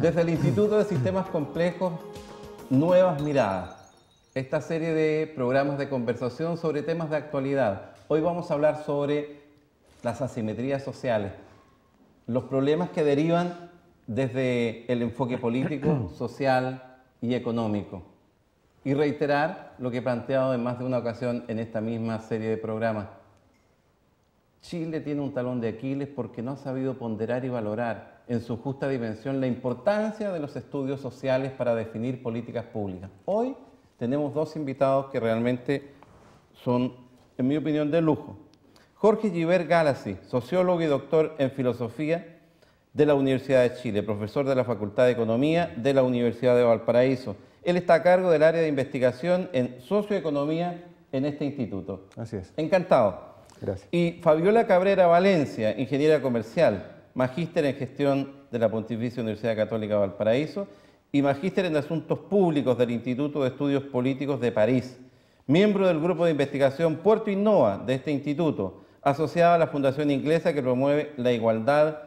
Desde el Instituto de Sistemas Complejos, Nuevas Miradas. Esta serie de programas de conversación sobre temas de actualidad. Hoy vamos a hablar sobre las asimetrías sociales, los problemas que derivan desde el enfoque político, social y económico. Y reiterar lo que he planteado en más de una ocasión en esta misma serie de programas. Chile tiene un talón de Aquiles porque no ha sabido ponderar y valorar en su justa dimensión la importancia de los estudios sociales para definir políticas públicas. Hoy tenemos dos invitados que realmente son, en mi opinión, de lujo. Jorge Giver Galassi, sociólogo y doctor en filosofía de la Universidad de Chile, profesor de la Facultad de Economía de la Universidad de Valparaíso. Él está a cargo del área de investigación en socioeconomía en este instituto. Así es. Encantado. Gracias. Y Fabiola Cabrera Valencia, ingeniera comercial, magíster en gestión de la Pontificia Universidad Católica de Valparaíso y magíster en asuntos públicos del Instituto de Estudios Políticos de París, miembro del grupo de investigación Puerto Innova de este instituto, asociada a la fundación inglesa que promueve la igualdad,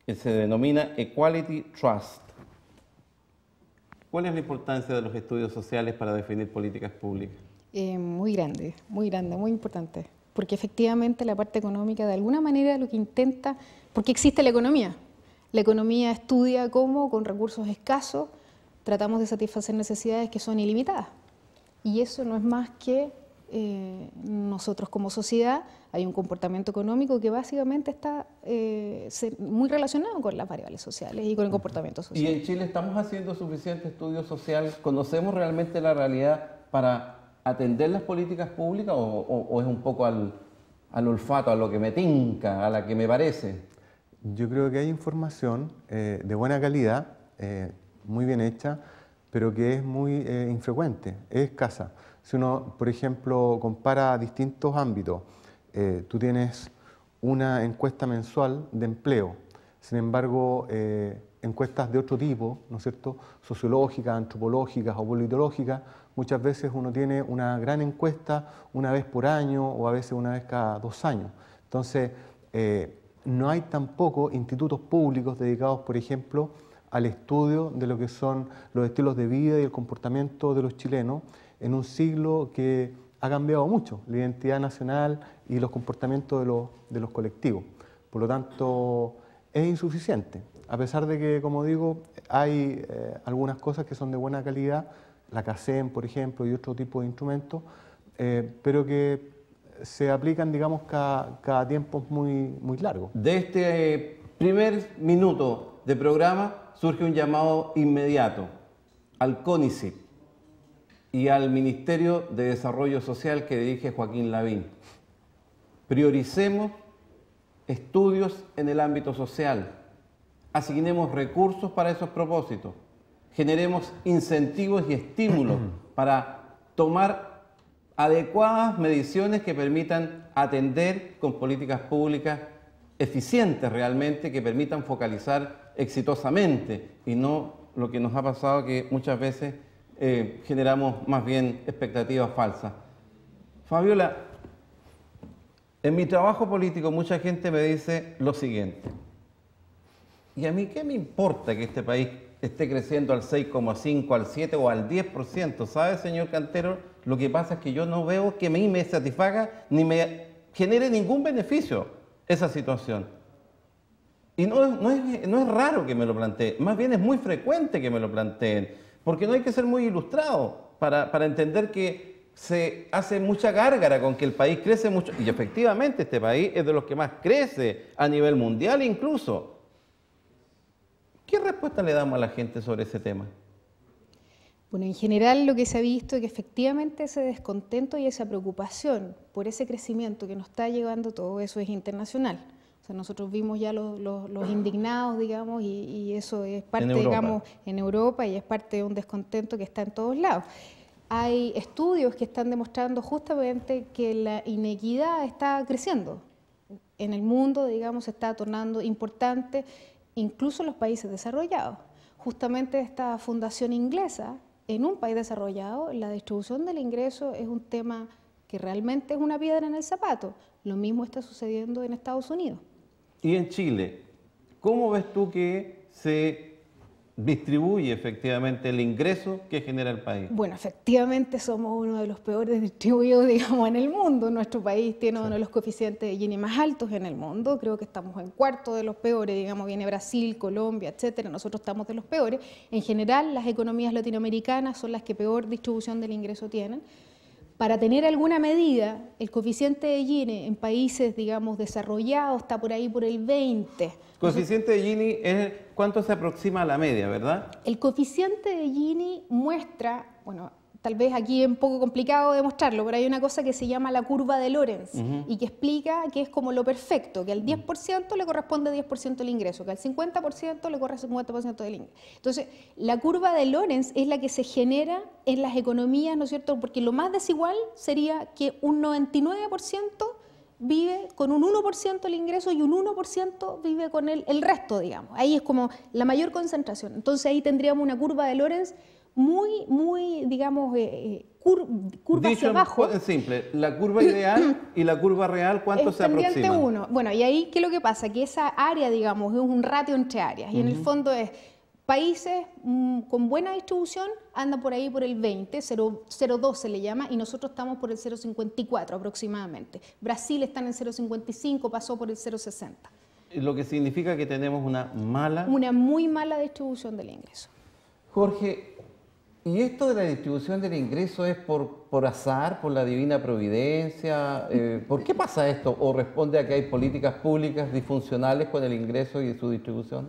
que se denomina Equality Trust. ¿Cuál es la importancia de los estudios sociales para definir políticas públicas? Muy grande, muy importante. Porque efectivamente la parte económica de alguna manera lo que intenta, porque existe la economía estudia cómo con recursos escasos tratamos de satisfacer necesidades que son ilimitadas. Y eso no es más que nosotros como sociedad, hay un comportamiento económico que básicamente está muy relacionado con las variables sociales y con el comportamiento social. ¿Y en Chile estamos haciendo suficiente estudio social? ¿Conocemos realmente la realidad para atender las políticas públicas o es un poco al olfato, a lo que me tinca, a la que me parece? Yo creo que hay información de buena calidad, muy bien hecha, pero que es muy infrecuente, es escasa. Si uno, por ejemplo, compara distintos ámbitos, tú tienes una encuesta mensual de empleo, sin embargo, encuestas de otro tipo, ¿no es cierto?, sociológicas, antropológicas o politológicas, muchas veces uno tiene una gran encuesta una vez por año o a veces una vez cada 2 años. Entonces, no hay tampoco institutos públicos dedicados, por ejemplo, al estudio de lo que son los estilos de vida y el comportamiento de los chilenos en un siglo que ha cambiado mucho, la identidad nacional y los comportamientos de los colectivos. Por lo tanto, es insuficiente, a pesar de que, como digo, hay algunas cosas que son de buena calidad, la CACEN, por ejemplo, y otro tipo de instrumentos, pero que se aplican, digamos, cada tiempo muy largo. De este primer minuto de programa surge un llamado inmediato al CONICYT y al Ministerio de Desarrollo Social que dirige Joaquín Lavín. Prioricemos estudios en el ámbito social, asignemos recursos para esos propósitos, generemos incentivos y estímulos para tomar adecuadas mediciones que permitan atender con políticas públicas eficientes realmente, que permitan focalizar exitosamente y no lo que nos ha pasado que muchas veces generamos más bien expectativas falsas. Fabiola, en mi trabajo político mucha gente me dice lo siguiente: ¿y a mí qué me importa que este país esté creciendo al 6,5, al 7 o al 10%? ¿Sabe, señor Cantero? Lo que pasa es que yo no veo que a mí me satisfaga ni me genere ningún beneficio esa situación. Y no es raro que me lo planteen, más bien es muy frecuente que me lo planteen, porque no hay que ser muy ilustrado para entender que se hace mucha gárgara con que el país crece mucho, y efectivamente este país es de los que más crece a nivel mundial incluso. ¿Qué respuesta le damos a la gente sobre ese tema? Bueno, en general lo que se ha visto es que efectivamente ese descontento y esa preocupación por ese crecimiento que nos está llevando todo eso es internacional. O sea, nosotros vimos ya los indignados, digamos, y eso es parte, digamos, en Europa y es parte de un descontento que está en todos lados. Hay estudios que están demostrando justamente que la inequidad está creciendo. En el mundo, digamos, se está tornando importante, incluso en los países desarrollados. Justamente esta fundación inglesa, en un país desarrollado, la distribución del ingreso es un tema que realmente es una piedra en el zapato. Lo mismo está sucediendo en Estados Unidos. Y en Chile, ¿cómo ves tú que se distribuye efectivamente el ingreso que genera el país? Bueno, efectivamente somos uno de los peores distribuidos, digamos, en el mundo. Nuestro país tiene uno de los coeficientes de Gini más altos en el mundo. Creo que estamos en cuarto de los peores, digamos, viene Brasil, Colombia, etcétera. Nosotros estamos de los peores. En general, las economías latinoamericanas son las que peor distribución del ingreso tienen. Para tener alguna medida, el coeficiente de Gini en países, digamos, desarrollados está por ahí por el 20. Coeficiente de Gini es cuánto se aproxima a la media, ¿verdad? El coeficiente de Gini muestra, bueno, tal vez aquí es un poco complicado demostrarlo, pero hay una cosa que se llama la curva de Lorenz y que explica que es como lo perfecto, que al 10% le corresponde 10% del ingreso, que al 50% le corresponde 50% del ingreso. Entonces, la curva de Lorenz es la que se genera en las economías, ¿no es cierto? Porque lo más desigual sería que un 99% vive con un 1% el ingreso y un 1% vive con el resto, digamos. Ahí es como la mayor concentración. Entonces ahí tendríamos una curva de Lorenz muy, digamos, curva Dicho hacia abajo. en simple, la curva ideal y la curva real, ¿cuánto se pendiente aproximan? 1. Bueno, y ahí, ¿qué es lo que pasa? Que esa área, digamos, es un ratio entre áreas. Y en el fondo es países con buena distribución andan por ahí por el 20, 0,2 se le llama, y nosotros estamos por el 0,54 aproximadamente. Brasil está en el 0,55, pasó por el 0,60. Lo que significa que tenemos una muy mala distribución del ingreso. Jorge, ¿y esto de la distribución del ingreso es por azar, por la divina providencia? ¿Por qué pasa esto? ¿O responde a que hay políticas públicas disfuncionales con el ingreso y su distribución?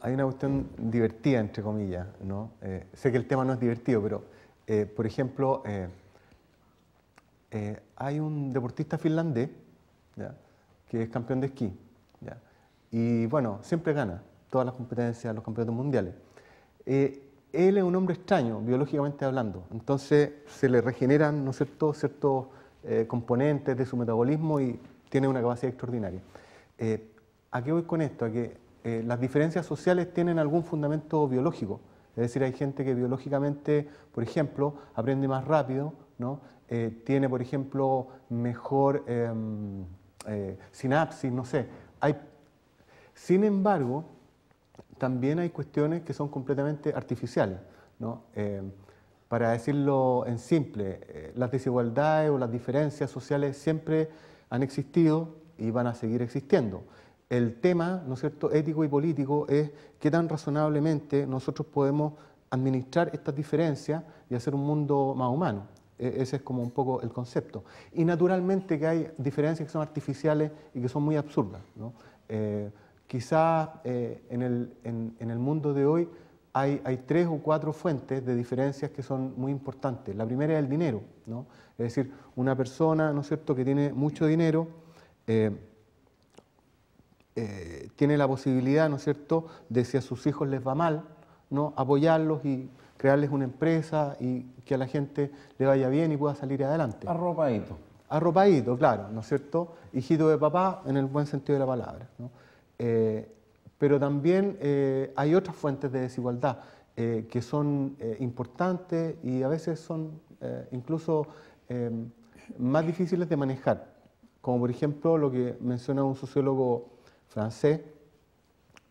Hay una cuestión divertida, entre comillas, ¿no? Sé que el tema no es divertido, pero, por ejemplo, hay un deportista finlandés, ¿ya?, que es campeón de esquí, ¿ya?, y bueno, siempre gana todas las competencias, los campeonatos mundiales. Él es un hombre extraño, biológicamente hablando, entonces se le regeneran, ¿no es cierto?, ciertos componentes de su metabolismo y tiene una capacidad extraordinaria. ¿A qué voy con esto? A que las diferencias sociales tienen algún fundamento biológico, es decir, hay gente que biológicamente, por ejemplo, aprende más rápido, ¿no? Tiene, por ejemplo, mejor sinapsis, no sé. Sin embargo, también hay cuestiones que son completamente artificiales, ¿no? Para decirlo en simple, las desigualdades o las diferencias sociales siempre han existido y van a seguir existiendo. El tema, ¿no es cierto?, ético y político es qué tan razonablemente nosotros podemos administrar estas diferencias y hacer un mundo más humano. Ese es como un poco el concepto. Y naturalmente que hay diferencias que son artificiales y que son muy absurdas, ¿no? Quizás en el mundo de hoy hay 3 o 4 fuentes de diferencias que son muy importantes. La primera es el dinero, ¿no? Es decir, una persona, ¿no es cierto?, que tiene mucho dinero, tiene la posibilidad, ¿no es cierto?, de si a sus hijos les va mal, ¿no?, apoyarlos y crearles una empresa y que a la gente le vaya bien y pueda salir adelante. Arropadito. Arropadito, claro, ¿no es cierto?, hijito de papá en el buen sentido de la palabra, ¿no? Pero también hay otras fuentes de desigualdad que son importantes y a veces son incluso más difíciles de manejar, como por ejemplo lo que menciona un sociólogo francés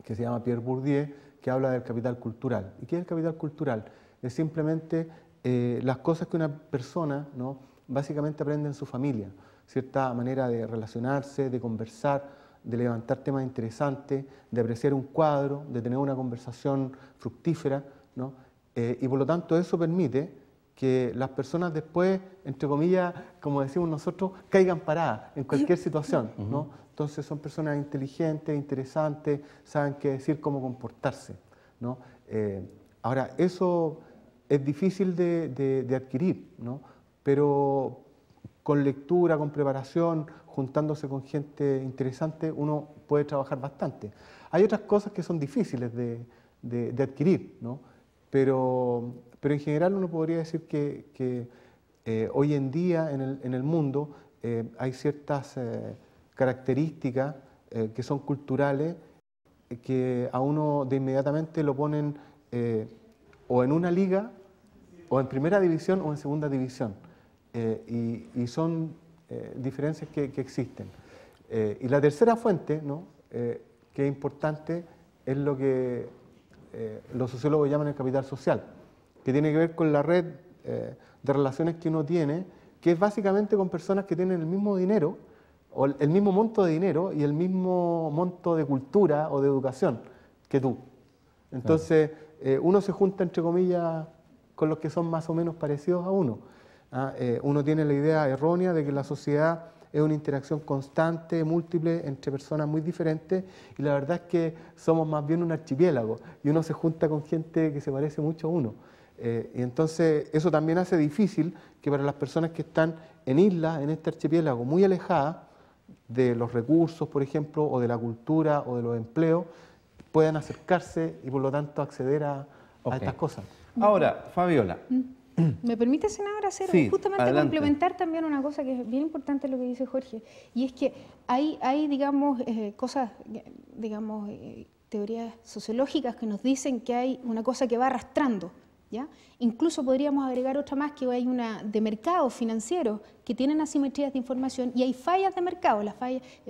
que se llama Pierre Bourdieu, que habla del capital cultural. ¿Y qué es el capital cultural? Es simplemente las cosas que una persona, ¿no?, básicamente aprende en su familia, cierta manera de relacionarse, de conversar, de levantar temas interesantes, de apreciar un cuadro, de tener una conversación fructífera, ¿no? Y por lo tanto eso permite que las personas después, entre comillas, como decimos nosotros, caigan paradas en cualquier situación, ¿no? Entonces son personas inteligentes, interesantes, saben qué decir, cómo comportarse, ¿no? Ahora, eso es difícil de adquirir, ¿no? Pero con lectura, con preparación, juntándose con gente interesante, uno puede trabajar bastante. Hay otras cosas que son difíciles de adquirir, ¿no? Pero en general uno podría decir que hoy en día en el mundo hay ciertas características que son culturales que a uno de inmediatamente lo ponen o en una liga, o en primera división o en segunda división. Y son diferencias que existen. Y la tercera fuente, ¿no?, que es importante, es lo que los sociólogos llaman el capital social, que tiene que ver con la red de relaciones que uno tiene, que es básicamente con personas que tienen el mismo dinero, o el mismo monto de dinero y el mismo monto de cultura o de educación que tú. Entonces, uno se junta, entre comillas, con los que son más o menos parecidos a uno. Uno tiene la idea errónea de que la sociedad es una interacción constante, múltiple, entre personas muy diferentes, y la verdad es que somos más bien un archipiélago, y uno se junta con gente que se parece mucho a uno. Y entonces eso también hace difícil que para las personas que están en islas, en este archipiélago, muy alejadas de los recursos, por ejemplo, o de la cultura, o de los empleos, puedan acercarse y por lo tanto acceder a estas cosas. Ahora, Fabiola. ¿Me permite, senadora, hacer justamente adelante. Complementar también una cosa que es bien importante lo que dice Jorge? Y es que hay digamos, cosas, digamos, teorías sociológicas que nos dicen que hay una cosa que va arrastrando, ¿ya? Incluso podríamos agregar otra más, que hay una de mercados financieros que tienen asimetrías de información y hay fallas de mercado.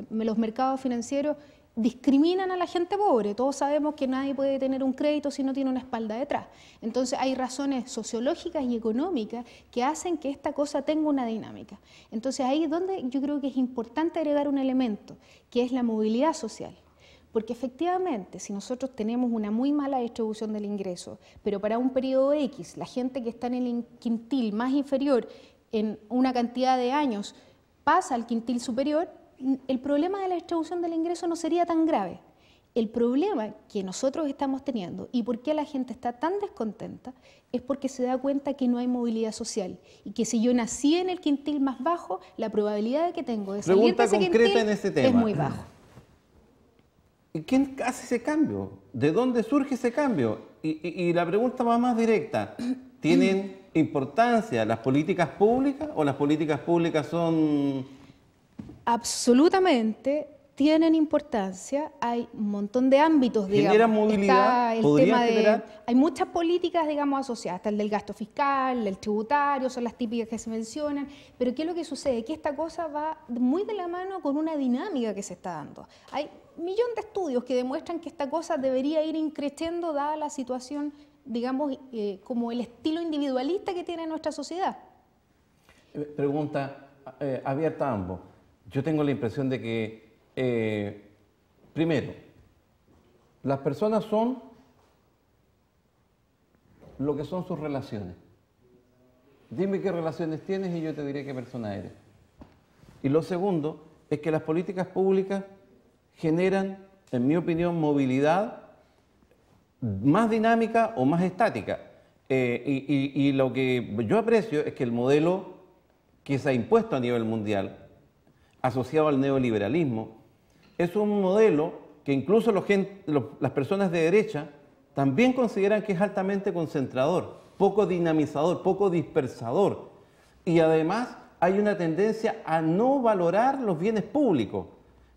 Los mercados financieros discriminan a la gente pobre. Todos sabemos que nadie puede tener un crédito si no tiene una espalda detrás. Entonces hay razones sociológicas y económicas que hacen que esta cosa tenga una dinámica. Entonces ahí es donde yo creo que es importante agregar un elemento, que es la movilidad social. Porque efectivamente, si nosotros tenemos una muy mala distribución del ingreso, pero para un periodo X, la gente que está en el quintil más inferior en una cantidad de años pasa al quintil superior, el problema de la distribución del ingreso no sería tan grave. El problema que nosotros estamos teniendo y por qué la gente está tan descontenta es porque se da cuenta que no hay movilidad social y que si yo nací en el quintil más bajo, la probabilidad de que tengo de salir de ese quintil en este tema es muy bajo. ¿Y quién hace ese cambio? ¿De dónde surge ese cambio? Y la pregunta va más directa. ¿Tienen importancia las políticas públicas o las políticas públicas son...? Absolutamente tienen importancia, hay un montón de ámbitos, digamos. ¿Generan movilidad? Está el tema de, hay muchas políticas, digamos, asociadas, está el del gasto fiscal, el tributario, son las típicas que se mencionan, pero ¿qué es lo que sucede? Que esta cosa va muy de la mano con una dinámica que se está dando. Hay un millón de estudios que demuestran que esta cosa debería ir increciendo dada la situación, digamos, como el estilo individualista que tiene nuestra sociedad. Pregunta abierta a ambos. Yo tengo la impresión de que, primero, las personas son lo que son sus relaciones. Dime qué relaciones tienes y yo te diré qué persona eres. Y lo segundo es que las políticas públicas generan, en mi opinión, movilidad más dinámica o más estática. Y lo que yo aprecio es que el modelo que se ha impuesto a nivel mundial, asociado al neoliberalismo, es un modelo que incluso las personas de derecha también consideran que es altamente concentrador, poco dinamizador, poco dispersador. Y además hay una tendencia a no valorar los bienes públicos.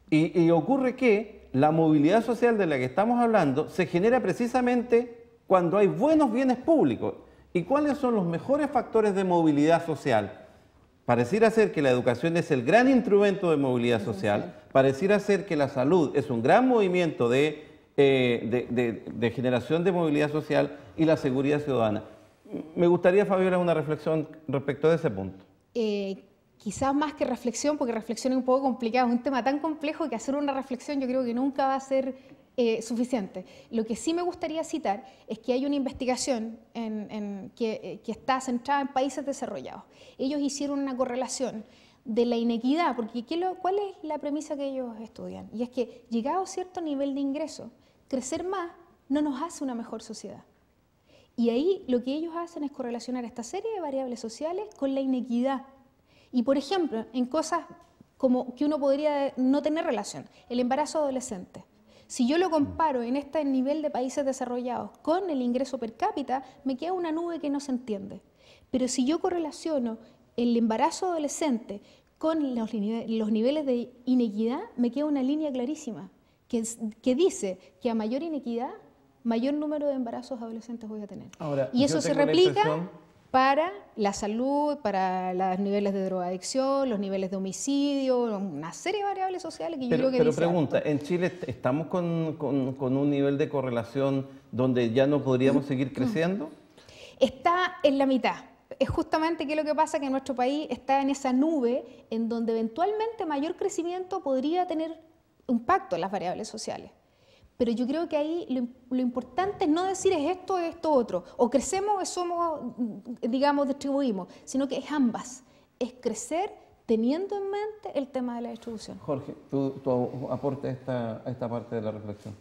Y ocurre que la movilidad social de la que estamos hablando se genera precisamente cuando hay buenos bienes públicos. ¿Y cuáles son los mejores factores de movilidad social? Pareciera ser que la educación es el gran instrumento de movilidad social, pareciera ser que la salud es un gran movimiento de generación de movilidad social y la seguridad ciudadana. Me gustaría, Fabiola, una reflexión respecto de ese punto. Quizás más que reflexión, porque reflexión es un poco complicado, es un tema tan complejo que hacer una reflexión yo creo que nunca va a ser suficiente. Lo que sí me gustaría citar es que hay una investigación que está centrada en países desarrollados. Ellos hicieron una correlación de la inequidad, porque ¿cuál es la premisa que ellos estudian? Y es que llegado a cierto nivel de ingreso, crecer más no nos hace una mejor sociedad. Y ahí lo que ellos hacen es correlacionar esta serie de variables sociales con la inequidad. Y por ejemplo, en cosas como que uno podría no tener relación, el embarazo adolescente. Si yo lo comparo en este nivel de países desarrollados con el ingreso per cápita, me queda una nube que no se entiende. Pero si yo correlaciono el embarazo adolescente con los niveles de inequidad, me queda una línea clarísima que dice que a mayor inequidad, mayor número de embarazos adolescentes voy a tener. Ahora, y eso se replica para la salud, para los niveles de drogadicción, los niveles de homicidio, una serie de variables sociales que yo creo que Pero dice pregunta, harto. ¿en Chile estamos con un nivel de correlación donde ya no podríamos seguir creciendo? Está en la mitad. Es justamente que lo que pasa que nuestro país está en esa nube en donde eventualmente mayor crecimiento podría tener impacto en las variables sociales. Pero yo creo que ahí lo importante es no decir es esto, otro, o crecemos o somos, digamos, distribuimos, sino que es ambas, es crecer teniendo en mente el tema de la distribución. Jorge, tu aporte a esta parte de la reflexión.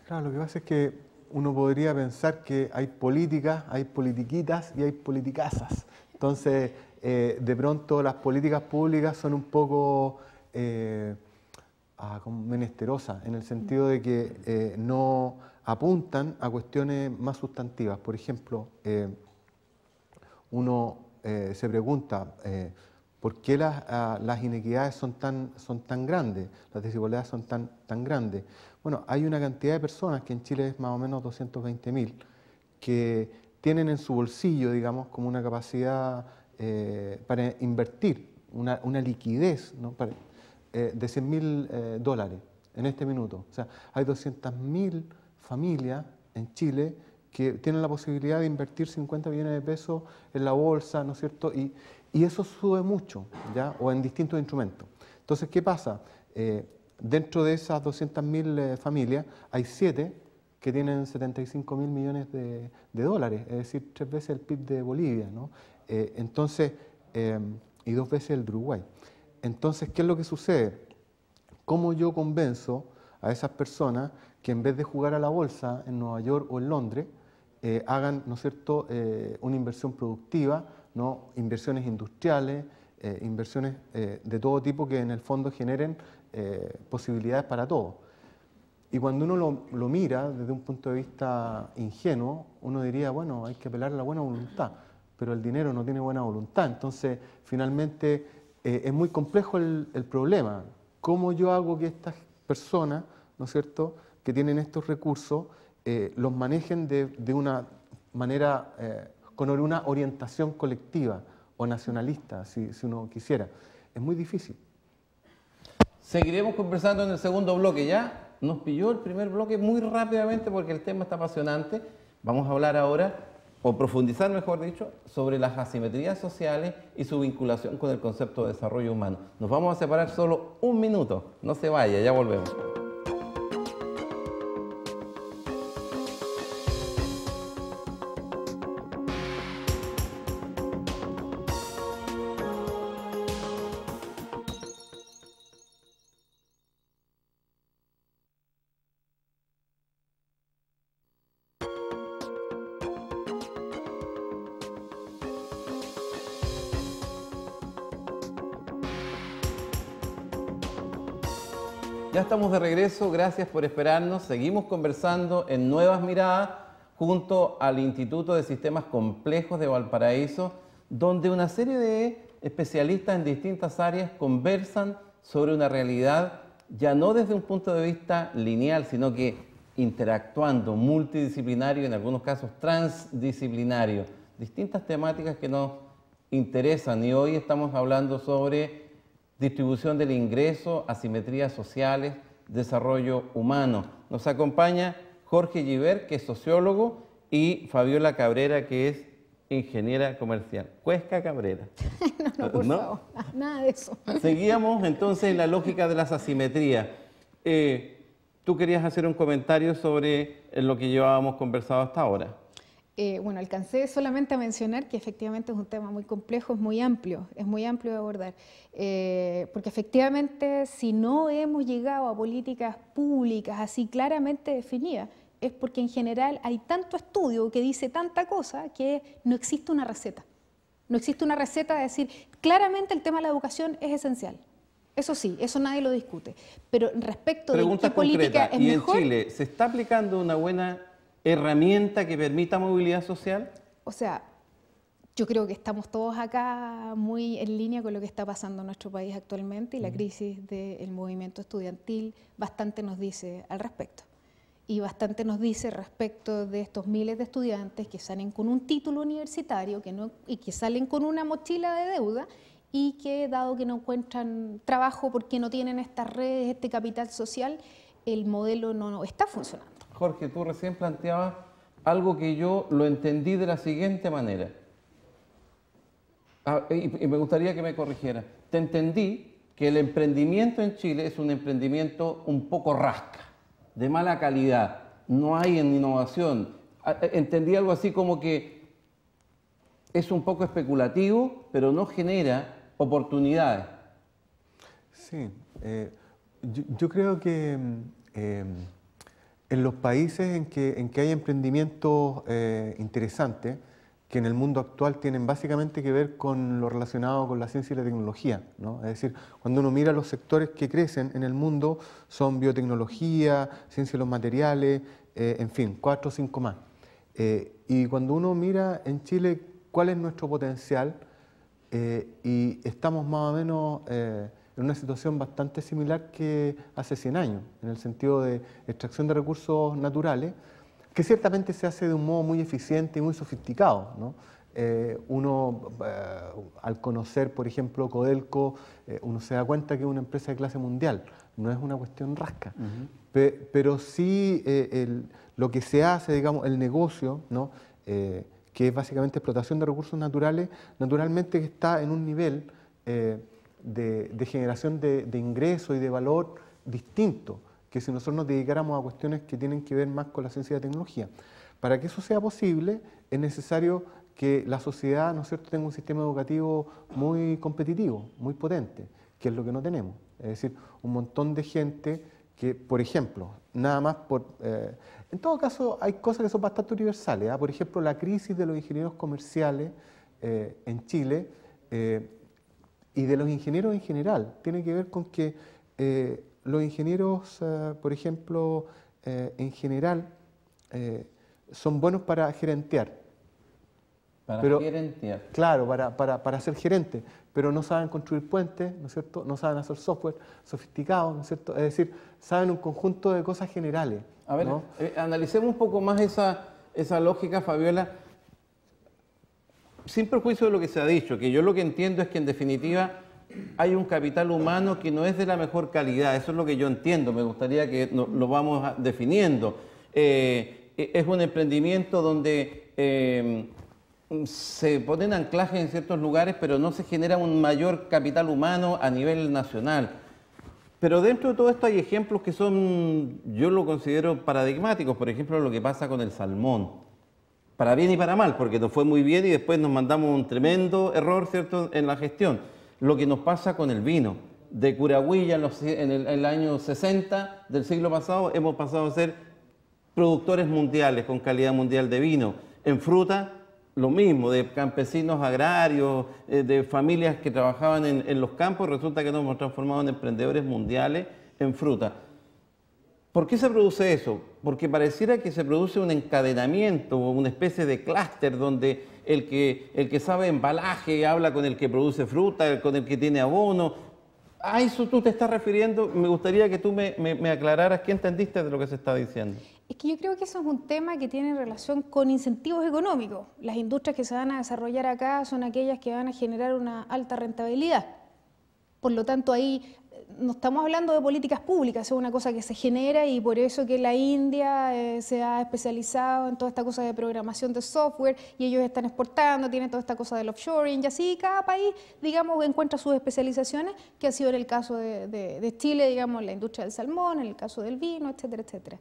Claro, lo que pasa es que uno podría pensar que hay políticas, hay politiquitas y hay politicasas. Entonces, de pronto las políticas públicas son un poco como menesterosas, en el sentido de que no apuntan a cuestiones más sustantivas. Por ejemplo, uno se pregunta por qué las inequidades son tan grandes, las desigualdades son tan grandes. Bueno, hay una cantidad de personas, que en Chile es más o menos 220.000, que tienen en su bolsillo, digamos, como una capacidad para invertir, una liquidez, ¿no? De $100.000 en este minuto. O sea, hay 200.000 familias en Chile que tienen la posibilidad de invertir 50 millones de pesos en la bolsa, ¿no es cierto? Y eso sube mucho, ¿ya? O en distintos instrumentos. Entonces, ¿qué pasa? Dentro de esas 200.000 familias, hay 7 que tienen 75.000 millones de dólares, es decir, 3 veces el PIB de Bolivia, ¿no? Entonces, y 2 veces el de Uruguay. Entonces, ¿qué es lo que sucede? ¿Cómo yo convenzo a esas personas que en vez de jugar a la bolsa en Nueva York o en Londres, hagan, ¿no es cierto?, una inversión productiva, ¿no? Inversiones industriales, inversiones de todo tipo que en el fondo generen posibilidades para todos? Y cuando uno lo mira desde un punto de vista ingenuo, uno diría, bueno, hay que apelar a la buena voluntad, pero el dinero no tiene buena voluntad. Entonces, finalmente, es muy complejo el problema. ¿Cómo yo hago que estas personas, ¿no es cierto?, que tienen estos recursos, los manejen de una manera, con una orientación colectiva o nacionalista, si uno quisiera? Es muy difícil. Seguiremos conversando en el segundo bloque. Ya nos pilló el primer bloque muy rápidamente porque el tema está apasionante. Vamos a hablar ahora, o profundizar mejor dicho, sobre las asimetrías sociales y su vinculación con el concepto de desarrollo humano. Nos vamos a separar solo un minuto. No se vaya, ya volvemos. Ya estamos de regreso, gracias por esperarnos. Seguimos conversando en Nuevas Miradas junto al Instituto de Sistemas Complejos de Valparaíso, donde una serie de especialistas en distintas áreas conversan sobre una realidad ya no desde un punto de vista lineal, sino que interactuando, multidisciplinario, en algunos casos transdisciplinario, distintas temáticas que nos interesan. Y hoy estamos hablando sobre distribución del ingreso, asimetrías sociales, desarrollo humano. Nos acompaña Jorge Giver, que es sociólogo, y Fabiola Cabrera, que es ingeniera comercial. Cuesca Cabrera. No, por favor, nada de eso. Seguíamos entonces en la lógica de las asimetrías. Tú querías hacer un comentario sobre lo que llevábamos conversado hasta ahora. Bueno, alcancé solamente a mencionar que efectivamente es un tema muy complejo, es muy amplio de abordar, porque efectivamente si no hemos llegado a políticas públicas así claramente definidas, es porque en general hay tanto estudio que dice tanta cosa que no existe una receta. No existe una receta de decir, claramente el tema de la educación es esencial. Eso sí, eso nadie lo discute. Pero respecto de qué política es mejor... ¿Y en Chile se está aplicando una buena herramienta que permita movilidad social? O sea, yo creo que estamos todos acá muy en línea con lo que está pasando en nuestro país actualmente y la crisis del movimiento estudiantil bastante nos dice al respecto. y bastante nos dice respecto de estos miles de estudiantes que salen con un título universitario y que salen con una mochila de deuda y que, dado que no encuentran trabajo porque no tienen estas redes, este capital social, el modelo no está funcionando. Jorge, tú recién planteabas algo que yo lo entendí de la siguiente manera. Y me gustaría que me corrigiera. Te entendí que el emprendimiento en Chile es un emprendimiento un poco rasca, de mala calidad, no hay en innovación. Entendí algo así como que es un poco especulativo, pero no genera oportunidades. Sí, yo creo que en los países en que hay emprendimientos interesantes, que en el mundo actual tienen básicamente que ver con lo relacionado con la ciencia y la tecnología, ¿no? Es decir, cuando uno mira los sectores que crecen en el mundo son biotecnología, ciencia de los materiales, en fin, 4 o 5 más. Y cuando uno mira en Chile cuál es nuestro potencial, y estamos más o menos en una situación bastante similar que hace 100 años, en el sentido de extracción de recursos naturales, que ciertamente se hace de un modo muy eficiente y muy sofisticado, ¿no? Al conocer, por ejemplo, Codelco, uno se da cuenta que es una empresa de clase mundial, no es una cuestión rasca. Pero sí lo que se hace, digamos, el negocio, ¿no? Que es básicamente explotación de recursos naturales, naturalmente que está en un nivel de generación de ingresos y de valor distinto que si nosotros nos dedicáramos a cuestiones que tienen que ver más con la ciencia y la tecnología. Para que eso sea posible, es necesario que la sociedad, ¿no es cierto?, tenga un sistema educativo muy competitivo, muy potente, que es lo que no tenemos. Es decir, un montón de gente que, por ejemplo, nada más en todo caso, hay cosas que son bastante universales, ¿eh? Por ejemplo, la crisis de los ingenieros comerciales en Chile y de los ingenieros en general, tiene que ver con que los ingenieros, por ejemplo, en general, son buenos para gerentear. Gerentear. Claro, para ser gerente, pero no saben construir puentes, ¿no es cierto? No saben hacer software sofisticado, ¿no es cierto? Es decir, saben un conjunto de cosas generales. A ver, ¿no? Analicemos un poco más esa lógica, Fabiola, sin perjuicio de lo que se ha dicho, que yo lo que entiendo es que en definitiva hay un capital humano que no es de la mejor calidad, eso es lo que yo entiendo, me gustaría que lo vamos definiendo. Es un emprendimiento donde se ponen anclajes en ciertos lugares, pero no se genera un mayor capital humano a nivel nacional. Pero dentro de todo esto hay ejemplos que son, yo lo considero paradigmáticos, por ejemplo, lo que pasa con el salmón. Para bien y para mal, porque nos fue muy bien y después nos mandamos un tremendo error, ¿cierto?, en la gestión. Lo que nos pasa con el vino. De Curahuilla en el año 60 del siglo pasado hemos pasado a ser productores mundiales con calidad mundial de vino. En fruta, lo mismo, de campesinos agrarios, de familias que trabajaban en los campos, resulta que nos hemos transformado en emprendedores mundiales en fruta. ¿Por qué se produce eso? Porque pareciera que se produce un encadenamiento, una especie de clúster donde el que sabe embalaje habla con el que produce fruta, con el que tiene abono. ¿A eso tú te estás refiriendo? Me gustaría que tú me aclararas qué entendiste de lo que se está diciendo. Es que yo creo que eso es un tema que tiene relación con incentivos económicos. Las industrias que se van a desarrollar acá son aquellas que van a generar una alta rentabilidad. Por lo tanto, ahí no estamos hablando de políticas públicas, es una cosa que se genera y por eso que la India se ha especializado en toda esta cosa de programación de software y ellos están exportando, tienen toda esta cosa del offshoring y así cada país, digamos, encuentra sus especializaciones, que ha sido en el caso de Chile, digamos, la industria del salmón, en el caso del vino, etcétera, etcétera.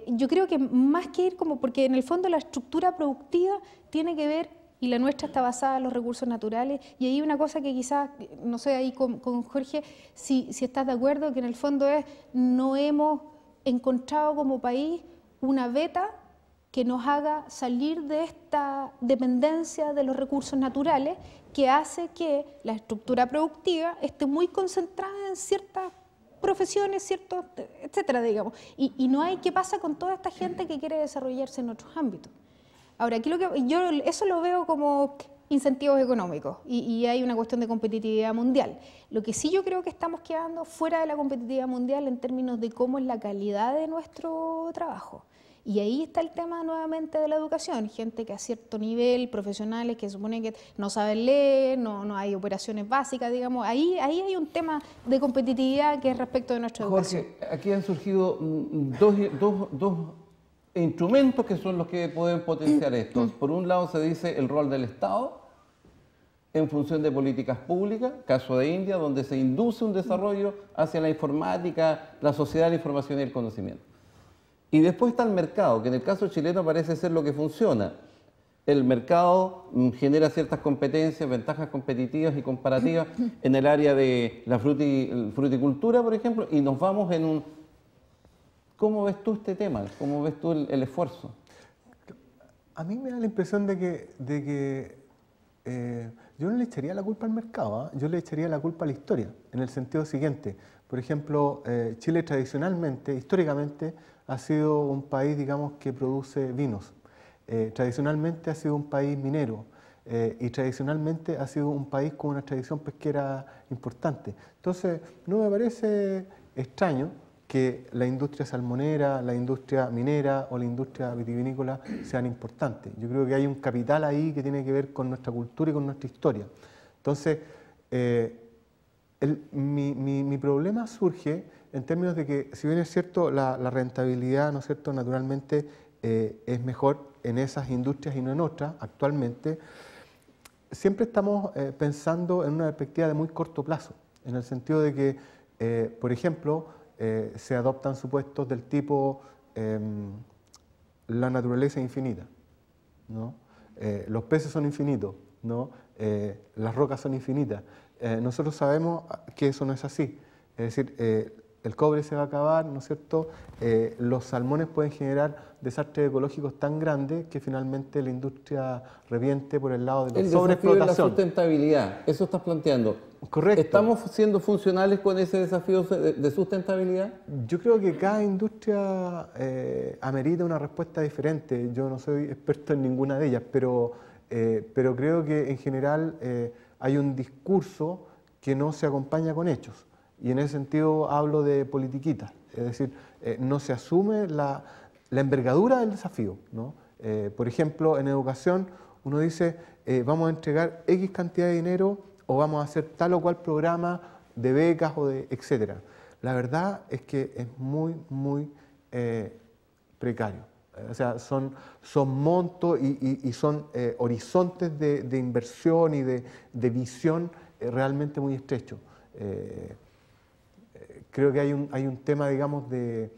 Yo creo que más que ir como, porque en el fondo la estructura productiva tiene que ver, y la nuestra está basada en los recursos naturales, y hay una cosa que quizás, no sé, ahí con Jorge, si estás de acuerdo, que en el fondo no hemos encontrado como país una beta que nos haga salir de esta dependencia de los recursos naturales, que hace que la estructura productiva esté muy concentrada en ciertas profesiones, ciertos, etcétera, digamos, y no hay qué pasa con toda esta gente que quiere desarrollarse en otros ámbitos. Ahora, aquí yo eso lo veo como incentivos económicos y hay una cuestión de competitividad mundial. Lo que sí yo creo que estamos quedando fuera de la competitividad mundial en términos de cómo es la calidad de nuestro trabajo. Y ahí está el tema nuevamente de la educación, gente que a cierto nivel, profesionales que supone que no saben leer, no hay operaciones básicas, digamos, ahí hay un tema de competitividad que es respecto de nuestra educación. Jorge, aquí han surgido dos instrumentos que son los que pueden potenciar esto. Por un lado se dice el rol del Estado en función de políticas públicas, caso de India, donde se induce un desarrollo hacia la informática, la sociedad de la información y el conocimiento. Y después está el mercado, que en el caso chileno parece ser lo que funciona. El mercado genera ciertas competencias, ventajas competitivas y comparativas en el área de la fruticultura, por ejemplo, y nos vamos en un... ¿Cómo ves tú este tema? ¿Cómo ves tú el esfuerzo? A mí me da la impresión de que yo no le echaría la culpa al mercado, yo le echaría la culpa a la historia, en el sentido siguiente. Por ejemplo, Chile tradicionalmente, históricamente, ha sido un país, digamos, que produce vinos. Tradicionalmente ha sido un país minero y tradicionalmente ha sido un país con una tradición pesquera importante. Entonces, no me parece extraño que la industria salmonera, la industria minera o la industria vitivinícola sean importantes. Yo creo que hay un capital ahí que tiene que ver con nuestra cultura y con nuestra historia. Entonces, mi problema surge en términos de que, si bien es cierto, la rentabilidad, ¿no es cierto?, naturalmente es mejor en esas industrias y no en otras, actualmente, siempre estamos pensando en una perspectiva de muy corto plazo, en el sentido de que, por ejemplo, se adoptan supuestos del tipo la naturaleza es infinita, ¿no? Los peces son infinitos, ¿no? Las rocas son infinitas. Nosotros sabemos que eso no es así, es decir, el cobre se va a acabar, ¿no es cierto? Los salmones pueden generar desastres ecológicos tan grandes que finalmente la industria reviente por el lado de la sobreexplotación. La sustentabilidad, eso estás planteando. Correcto. ¿Estamos siendo funcionales con ese desafío de sustentabilidad? Yo creo que cada industria amerita una respuesta diferente. Yo no soy experto en ninguna de ellas, pero creo que en general hay un discurso que no se acompaña con hechos. Y en ese sentido hablo de politiquitas, es decir, no se asume la envergadura del desafío, ¿no? Por ejemplo, en educación uno dice, vamos a entregar X cantidad de dinero o vamos a hacer tal o cual programa de becas o de etcétera. La verdad es que es muy precario. O sea, son montos y son horizontes de inversión y de visión realmente muy estrechos. Creo que hay un tema, digamos, de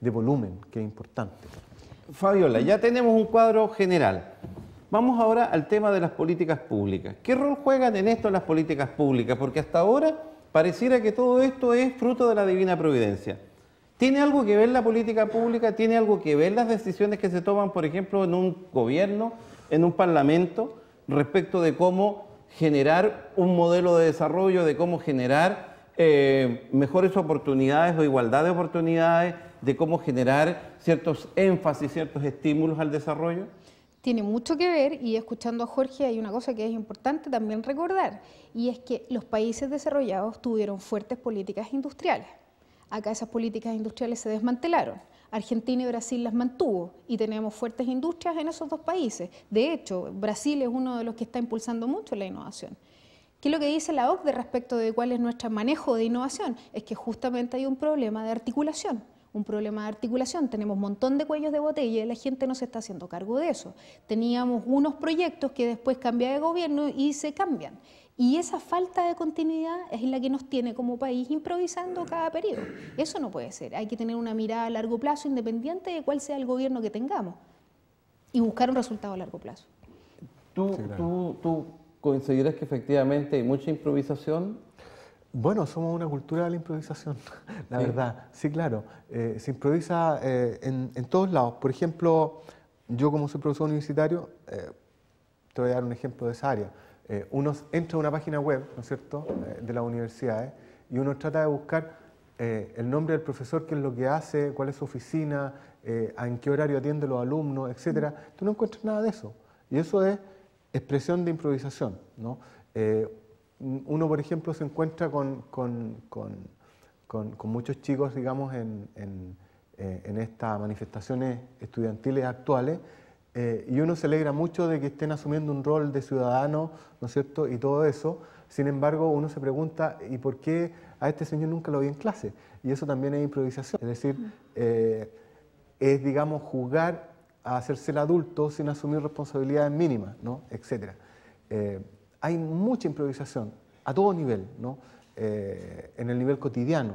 volumen que es importante. Fabiola, ya tenemos un cuadro general. Vamos ahora al tema de las políticas públicas. ¿Qué rol juegan en esto las políticas públicas? Porque hasta ahora pareciera que todo esto es fruto de la divina providencia. ¿Tiene algo que ver la política pública? ¿Tiene algo que ver las decisiones que se toman, por ejemplo, en un gobierno, en un parlamento, respecto de cómo generar un modelo de desarrollo, de cómo generar mejores oportunidades o igualdad de oportunidades, de cómo generar ciertos énfasis, ciertos estímulos al desarrollo? Tiene mucho que ver, y escuchando a Jorge hay una cosa que es importante también recordar, y es que los países desarrollados tuvieron fuertes políticas industriales. Acá esas políticas industriales se desmantelaron. Argentina y Brasil las mantuvo y tenemos fuertes industrias en esos dos países. De hecho, Brasil es uno de los que está impulsando mucho la innovación. ¿Qué es lo que dice la OCDE respecto de cuál es nuestro manejo de innovación? Es que justamente hay un problema de articulación. Tenemos un montón de cuellos de botella y la gente no se está haciendo cargo de eso. Teníamos unos proyectos que después cambian de gobierno y se cambian. Y esa falta de continuidad es la que nos tiene como país improvisando cada periodo. Eso no puede ser. Hay que tener una mirada a largo plazo independiente de cuál sea el gobierno que tengamos y buscar un resultado a largo plazo. ¿Tú consideras que efectivamente hay mucha improvisación? Bueno, somos una cultura de la improvisación, la verdad. Sí, claro. Se improvisa en todos lados. Por ejemplo, yo como soy profesor universitario, te voy a dar un ejemplo de esa área. Uno entra a una página web, ¿no es cierto?, de las universidades y uno trata de buscar el nombre del profesor, qué es lo que hace, cuál es su oficina, en qué horario atiende a los alumnos, etcétera. Tú no encuentras nada de eso. Y eso es expresión de improvisación, ¿no? Uno, por ejemplo, se encuentra con muchos chicos, digamos, en estas manifestaciones estudiantiles actuales, y uno se alegra mucho de que estén asumiendo un rol de ciudadano, ¿no es cierto?, y todo eso. Sin embargo, uno se pregunta, ¿y por qué a este señor nunca lo vi en clase? Y eso también es improvisación, es decir, es, digamos, jugar a hacerse el adulto sin asumir responsabilidades mínimas, ¿no?, etcétera. Hay mucha improvisación a todo nivel, ¿no?, en el nivel cotidiano.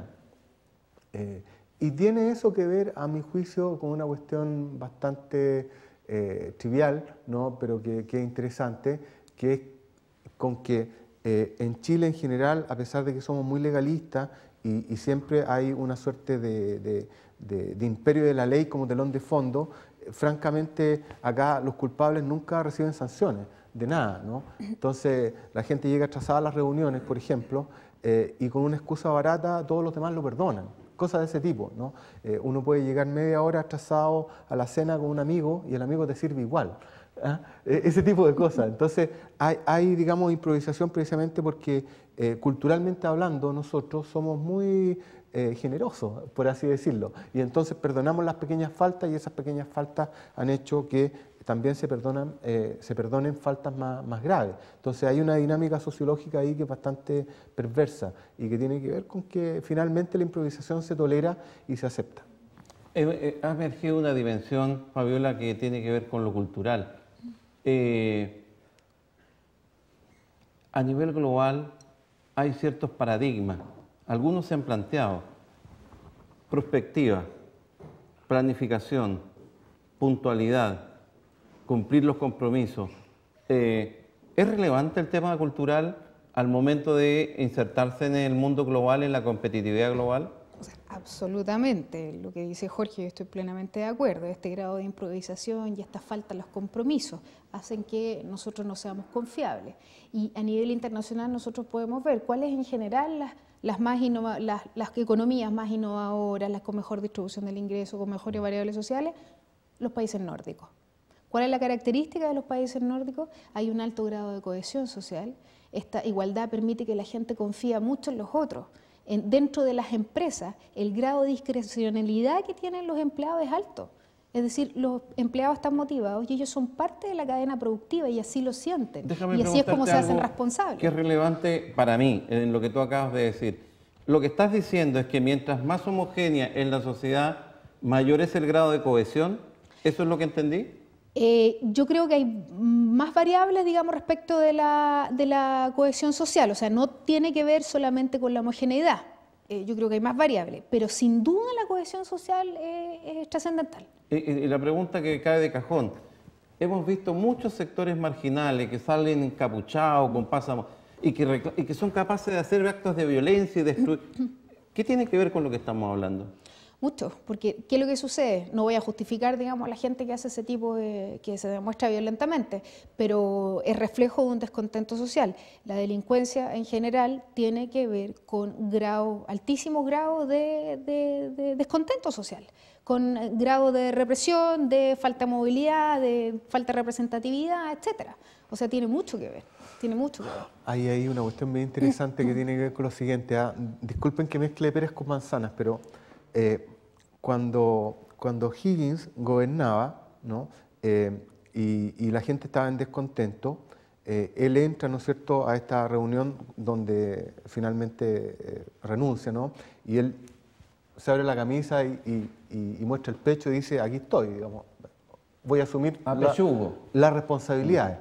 Y tiene eso que ver, a mi juicio, con una cuestión bastante trivial, ¿no?, pero que es interesante, que es con que en Chile en general, a pesar de que somos muy legalistas y siempre hay una suerte de imperio de la ley como telón de fondo, francamente acá los culpables nunca reciben sanciones de nada, ¿no? Entonces la gente llega atrasada a las reuniones, por ejemplo, y con una excusa barata todos los demás lo perdonan. Cosas de ese tipo, ¿no? Uno puede llegar media hora atrasado a la cena con un amigo y el amigo te sirve igual. ¿Ah? Ese tipo de cosas. Entonces hay, digamos, improvisación precisamente porque culturalmente hablando nosotros somos muy generosos, por así decirlo. Y entonces perdonamos las pequeñas faltas y esas pequeñas faltas han hecho que también se perdonen faltas más graves. Entonces hay una dinámica sociológica ahí que es bastante perversa y que tiene que ver con que finalmente la improvisación se tolera y se acepta. Ha emergido una dimensión, Fabiola, que tiene que ver con lo cultural. A nivel global hay ciertos paradigmas, algunos se han planteado: prospectiva, planificación, puntualidad, cumplir los compromisos. ¿Es relevante el tema cultural al momento de insertarse en el mundo global, en la competitividad global? O sea, absolutamente, lo que dice Jorge, yo estoy plenamente de acuerdo. Este grado de improvisación y esta falta de los compromisos hacen que nosotros no seamos confiables. Y a nivel internacional nosotros podemos ver cuáles en general las economías más innovadoras, las con mejor distribución del ingreso, con mejores variables sociales, los países nórdicos. ¿Cuál es la característica de los países nórdicos? Hay un alto grado de cohesión social. Esta igualdad permite que la gente confía mucho en los otros. Dentro de las empresas, el grado de discrecionalidad que tienen los empleados es alto. Es decir, los empleados están motivados y ellos son parte de la cadena productiva y así lo sienten. Déjame y así es como se hacen algo responsables. que es relevante para mí en lo que tú acabas de decir. Lo que estás diciendo es que mientras más homogénea es la sociedad, mayor es el grado de cohesión. ¿Eso es lo que entendí? Yo creo que hay más variables, digamos, respecto de la cohesión social. O sea, no tiene que ver solamente con la homogeneidad. Yo creo que hay más variables, pero sin duda la cohesión social es trascendental. Y la pregunta que cae de cajón: hemos visto muchos sectores marginales que salen encapuchados, con pásamos, y que son capaces de hacer actos de violencia y destruir. ¿Qué tiene que ver con lo que estamos hablando? Mucho, porque ¿qué es lo que sucede? No voy a justificar, digamos, a la gente que hace ese tipo que se demuestra violentamente, pero es reflejo de un descontento social. La delincuencia en general tiene que ver con altísimos grados de descontento social, con grado de represión, de falta de movilidad, de falta de representatividad, etcétera. O sea, tiene mucho que ver. Tiene mucho que ver. Hay una cuestión muy interesante que tiene que ver con lo siguiente. Disculpen que mezcle peras con manzanas, pero cuando Higgins gobernaba, ¿no? Y la gente estaba en descontento, él entra, ¿no es cierto?, a esta reunión donde finalmente renuncia, ¿no? Y él se abre la camisa y muestra el pecho y dice: aquí estoy, digamos, voy a asumir las responsabilidades.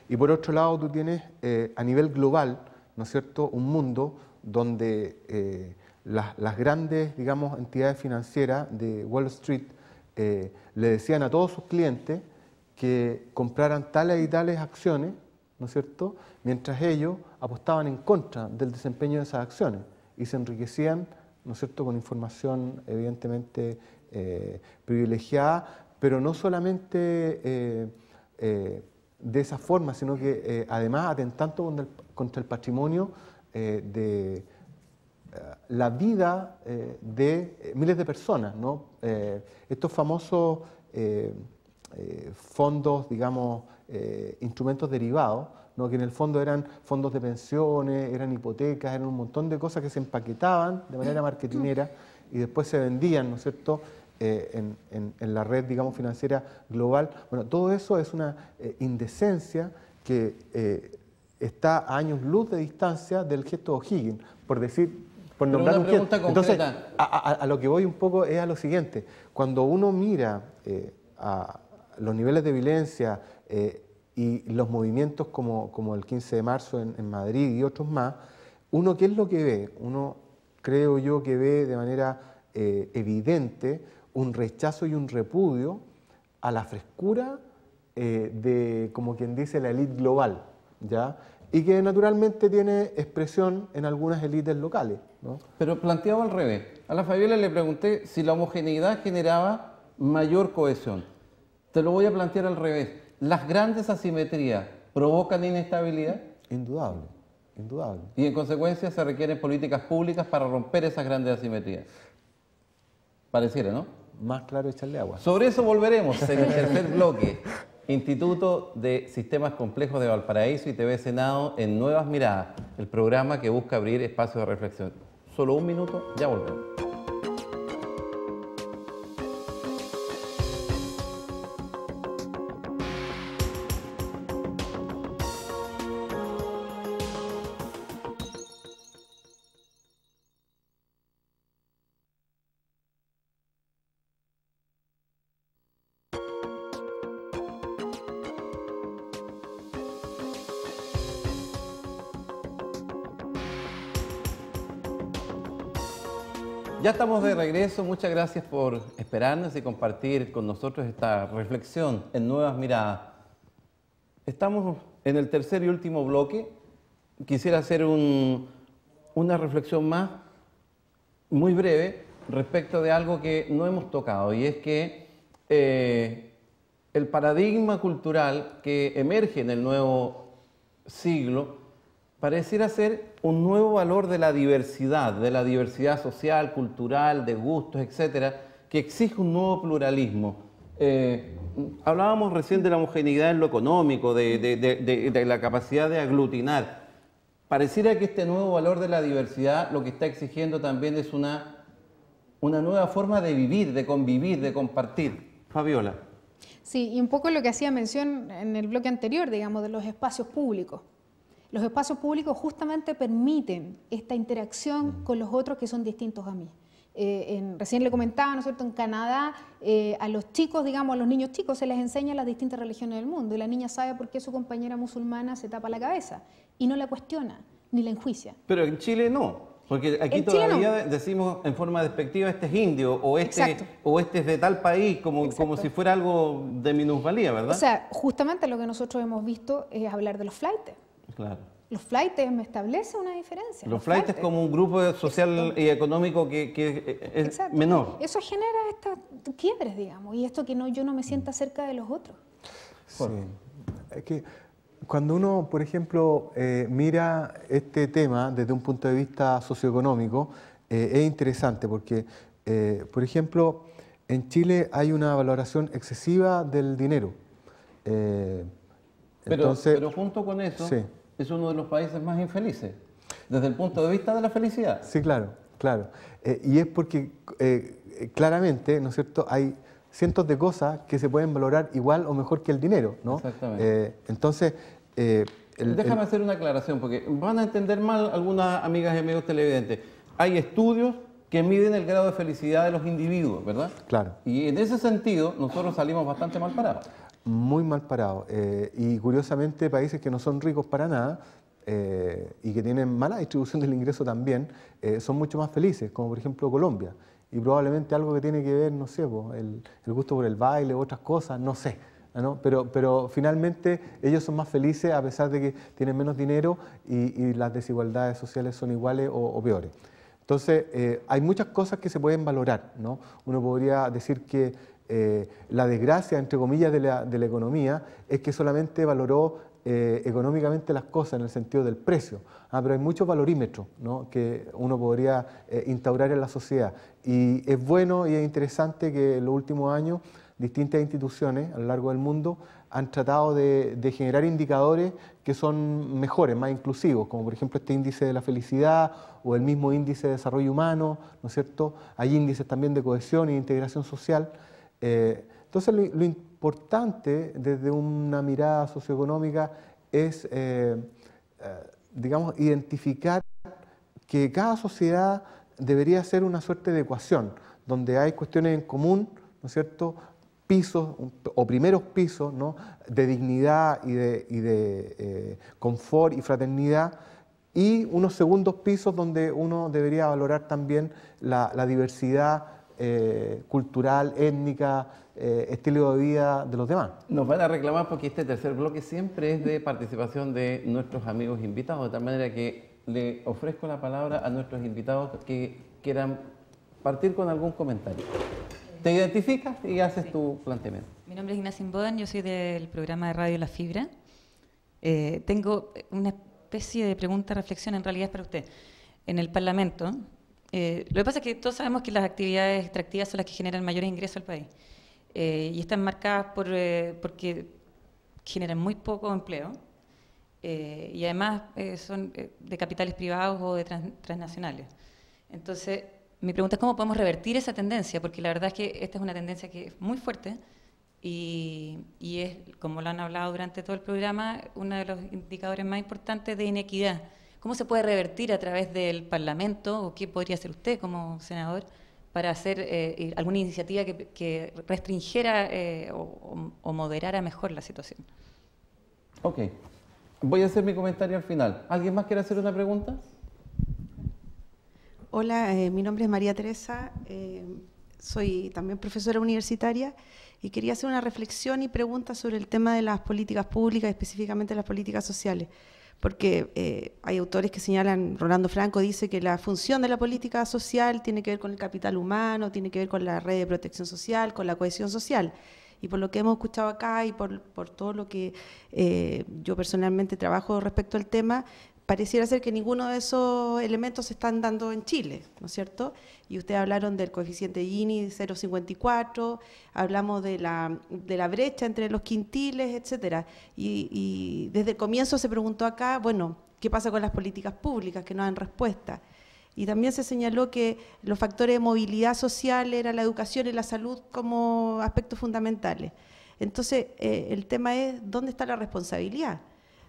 Y por otro lado tú tienes a nivel global, ¿no es cierto?, un mundo donde las grandes, digamos, entidades financieras de Wall Street le decían a todos sus clientes que compraran tales y tales acciones, ¿no es cierto?, mientras ellos apostaban en contra del desempeño de esas acciones y se enriquecían, ¿no es cierto?, con información evidentemente privilegiada, pero no solamente de esa forma, sino que además atentando contra el patrimonio de la vida de miles de personas, ¿no? Estos famosos fondos, digamos, instrumentos derivados, ¿no? Que en el fondo eran fondos de pensiones, eran hipotecas, eran un montón de cosas que se empaquetaban de manera marketinera y después se vendían, ¿no es cierto?, en la red, digamos, financiera global. Bueno, todo eso es una indecencia que está a años luz de distancia del gesto O'Higgins, por decir, por nombrar un gesto. Entonces, a lo que voy un poco es a lo siguiente: cuando uno mira a los niveles de violencia y los movimientos como el 15 de marzo en Madrid y otros más, uno, ¿qué es lo que ve? Uno, creo yo, que ve de manera evidente un rechazo y un repudio a la frescura de, como quien dice, la élite global, ¿ya? Y que naturalmente tiene expresión en algunas élites locales, ¿no? Pero planteado al revés. A la Fabiola le pregunté si la homogeneidad generaba mayor cohesión. Te lo voy a plantear al revés. ¿Las grandes asimetrías provocan inestabilidad? Indudable, indudable. Y en consecuencia se requieren políticas públicas para romper esas grandes asimetrías. Pareciera, ¿no? Más claro echarle agua. Sobre eso volveremos en el tercer bloque. Instituto de Sistemas Complejos de Valparaíso y TV Senado en Nuevas Miradas, el programa que busca abrir espacios de reflexión. Solo un minuto, ya volvemos. Ya estamos de regreso, muchas gracias por esperarnos y compartir con nosotros esta reflexión en Nuevas Miradas. Estamos en el tercer y último bloque. Quisiera hacer una reflexión más, muy breve, respecto de algo que no hemos tocado, y es que el paradigma cultural que emerge en el nuevo siglo pareciera ser un nuevo valor de la diversidad social, cultural, de gustos, etcétera, que exige un nuevo pluralismo. Hablábamos recién de la homogeneidad en lo económico, de la capacidad de aglutinar. Pareciera que este nuevo valor de la diversidad lo que está exigiendo también es una nueva forma de vivir, de convivir, de compartir. Fabiola. Sí, y un poco lo que hacía mención en el bloque anterior, digamos, de los espacios públicos. Los espacios públicos justamente permiten esta interacción con los otros que son distintos a mí. Recién le comentaba, ¿no es cierto?, en Canadá a los chicos, digamos, a los niños chicos se les enseña las distintas religiones del mundo y la niña sabe por qué su compañera musulmana se tapa la cabeza y no la cuestiona ni la enjuicia. Pero en Chile no, porque aquí en todavía decimos en forma despectiva este es indio o este es de tal país, como si fuera algo de minusvalía, ¿verdad? O sea, justamente lo que nosotros hemos visto es hablar de los flaites. Claro. Los flaites me establece una diferencia. Los flaites como un grupo social y económico que es menor. Eso genera estas quiebres, digamos, y esto que yo no me sienta cerca de los otros. Sí. Es que cuando uno, por ejemplo, mira este tema desde un punto de vista socioeconómico, es interesante porque, por ejemplo, en Chile hay una valoración excesiva del dinero. Pero junto con eso, sí, es uno de los países más infelices, desde el punto de vista de la felicidad. Sí, claro, claro. Y es porque claramente, ¿no es cierto?, hay cientos de cosas que se pueden valorar igual o mejor que el dinero, ¿no? Exactamente. Entonces... Déjame hacer una aclaración, porque van a entender mal algunas amigas y amigos televidentes. Hay estudios que miden el grado de felicidad de los individuos, ¿verdad? Claro. Y en ese sentido, nosotros salimos bastante mal parados. Muy mal parados. Y curiosamente, países que no son ricos para nada y que tienen mala distribución del ingreso también, son mucho más felices, como por ejemplo Colombia. Y probablemente algo que tiene que ver, no sé, el gusto por el baile, otras cosas, no sé, ¿no? Pero finalmente ellos son más felices a pesar de que tienen menos dinero y las desigualdades sociales son iguales o peores. Entonces, hay muchas cosas que se pueden valorar, ¿no? Uno podría decir que la desgracia, entre comillas, de la economía es que solamente valoró económicamente las cosas en el sentido del precio. Pero hay muchos valorímetros, ¿no?, que uno podría instaurar en la sociedad. Y es bueno y es interesante que en los últimos años distintas instituciones a lo largo del mundo han tratado de generar indicadores que son mejores, más inclusivos, como por ejemplo este índice de la felicidad o el mismo índice de desarrollo humano, ¿no es cierto? Hay índices también de cohesión e integración social. Entonces lo importante desde una mirada socioeconómica es, digamos, identificar que cada sociedad debería ser una suerte de ecuación, donde hay cuestiones en común, ¿no es cierto?, pisos o primeros pisos, ¿no?, de dignidad y de confort y fraternidad, y unos segundos pisos donde uno debería valorar también la diversidad cultural, étnica, estilo de vida de los demás. Nos van a reclamar porque este tercer bloque siempre es de participación de nuestros amigos invitados, de tal manera que le ofrezco la palabra a nuestros invitados que quieran partir con algún comentario. Te identificas y haces tu planteamiento. Mi nombre es Ignacia Imboden, yo soy del programa de radio La Fibra. Tengo una especie de pregunta-reflexión, en realidad es para usted. En el Parlamento, lo que pasa es que todos sabemos que las actividades extractivas son las que generan mayores ingresos al país. Y están marcadas porque generan muy poco empleo. Y además son de capitales privados o de transnacionales. Entonces, mi pregunta es cómo podemos revertir esa tendencia, porque la verdad es que esta es una tendencia que es muy fuerte y es, como lo han hablado durante todo el programa, uno de los indicadores más importantes de inequidad. ¿Cómo se puede revertir a través del Parlamento, o qué podría hacer usted como senador, para hacer alguna iniciativa que restringiera o moderara mejor la situación? Ok. Voy a hacer mi comentario al final. ¿Alguien más quiere hacer una pregunta? Hola, mi nombre es María Teresa, soy también profesora universitaria y quería hacer una reflexión y pregunta sobre el tema de las políticas públicas, específicamente las políticas sociales, porque hay autores que señalan, Rolando Franco dice que la función de la política social tiene que ver con el capital humano, tiene que ver con la red de protección social, con la cohesión social. Y por lo que hemos escuchado acá y por todo lo que yo personalmente trabajo respecto al tema, pareciera ser que ninguno de esos elementos se están dando en Chile, ¿no es cierto? Y ustedes hablaron del coeficiente Gini 0,54, hablamos de la brecha entre los quintiles, etcétera. Y desde el comienzo se preguntó acá, bueno, ¿qué pasa con las políticas públicas que no dan respuesta? Y también se señaló que los factores de movilidad social eran la educación y la salud como aspectos fundamentales. Entonces, el tema es, ¿dónde está la responsabilidad?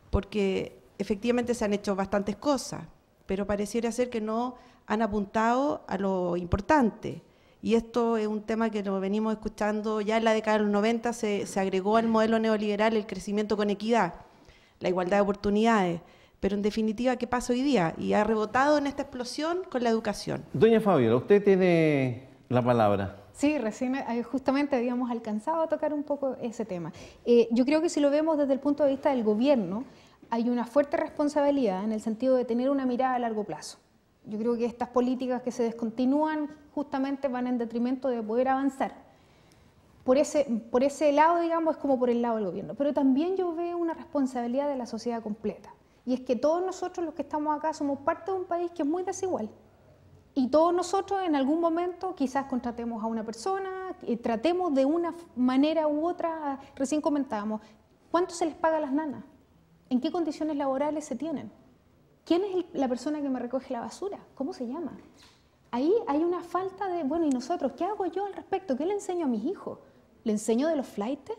Porque efectivamente se han hecho bastantes cosas, pero pareciera ser que no han apuntado a lo importante. Y esto es un tema que lo venimos escuchando ya en la década de los 90, se agregó al modelo neoliberal el crecimiento con equidad, la igualdad de oportunidades. Pero en definitiva, ¿qué pasa hoy día? Y ha rebotado en esta explosión con la educación. Doña Fabiola, usted tiene la palabra. Sí, recién justamente habíamos alcanzado a tocar un poco ese tema. Yo creo que si lo vemos desde el punto de vista del gobierno, hay una fuerte responsabilidad en el sentido de tener una mirada a largo plazo. Yo creo que estas políticas que se descontinúan justamente van en detrimento de poder avanzar. Por ese lado, digamos, es como por el lado del gobierno. Pero también yo veo una responsabilidad de la sociedad completa. Y es que todos nosotros los que estamos acá somos parte de un país que es muy desigual. Y todos nosotros en algún momento quizás contratemos a una persona, tratemos de una manera u otra, recién comentábamos, ¿cuánto se les paga a las nanas? ¿En qué condiciones laborales se tienen? ¿Quién es la persona que me recoge la basura? ¿Cómo se llama? Ahí hay una falta de, bueno, ¿y nosotros qué hago yo al respecto? ¿Qué le enseño a mis hijos? ¿Le enseño de los flaites?